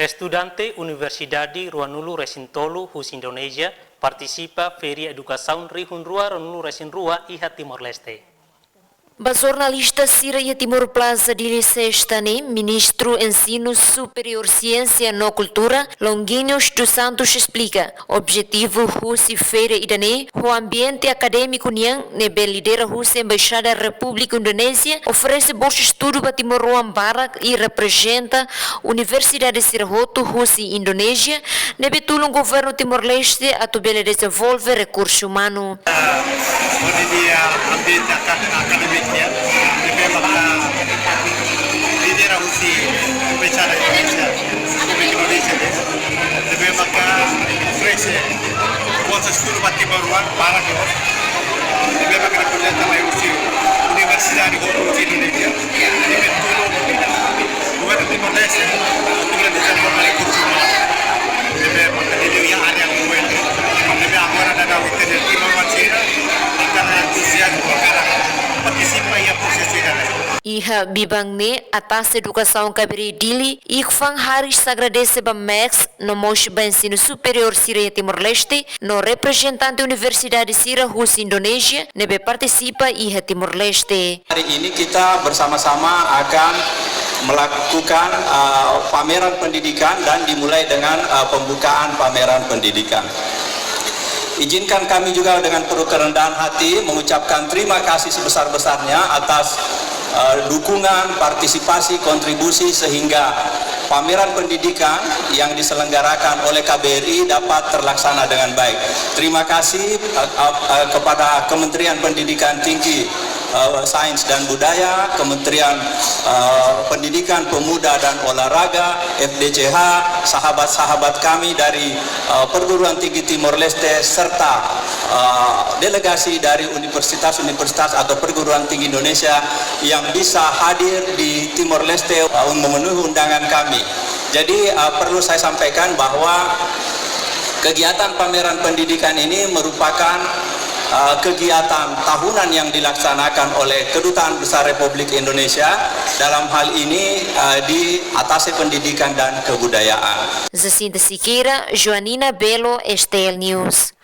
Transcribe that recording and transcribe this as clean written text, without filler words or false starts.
Estudante Universidade Ruanulu Resintolu Hus Indonesia participa Feria Educação Rihun Rua Ruanulu Resin Rua Iha Timor Leste. A jornalista Siraya Timor Plaza de Licestane, ministro Ensino Superior Ciência e Cultura, Longuinhos dos Santos explica. Objetivo Rusi Feira Idane, o ambiente acadêmico Niang, nebe lidera Rusi Embaixada República Indonésia, oferece bolsa de estudo para Timor Barak e representa Universidade Sirahoto Rusi Indonésia, nebe tulung governo Timor-Leste a tubele desenvolver recurso humano. Ambiente akademiknya memang lidera usi bicara Indonesia, Republik Indonesia memang ofrece bolsas de estudo para Timor-Leste para que memang representa a usi Universidade de Indonesia memang tudo governo Timor-Leste untuk desenvolver recursos humanos memang ini yang ada yang governo memang agora ada wilayah Timor-Leste karena entusiasme para participa e apreciar. Iha bibangne atas educação kabiri dili, Ikhfang Haris agradece ba Max no mosh ba ensino superior Siraya Timor-Leste, no representante Universidade Sira Hus Indonesia, nebe partisipa Iha Timor-Leste. Hari ini kita bersama-sama akan melakukan pameran pendidikan dan dimulai dengan pembukaan pameran pendidikan. Izinkan kami juga dengan penuh kerendahan hati mengucapkan terima kasih sebesar-besarnya atas dukungan, partisipasi, kontribusi sehingga pameran pendidikan yang diselenggarakan oleh KBRI dapat terlaksana dengan baik. Terima kasih kepada Kementerian Pendidikan Tinggi, Sains dan Budaya, Kementerian Pendidikan Pemuda dan Olahraga, FDCH, sahabat-sahabat kami dari Perguruan Tinggi Timor Leste serta delegasi dari universitas-universitas atau perguruan tinggi Indonesia yang bisa hadir di Timor Leste memenuhi undangan kami. Jadi perlu saya sampaikan bahwa kegiatan pameran pendidikan ini merupakan kegiatan tahunan yang dilaksanakan oleh Kedutaan Besar Republik Indonesia dalam hal ini di Atase Pendidikan dan Kebudayaan. Zacinta Siqueira, Joanina Belo, STL News.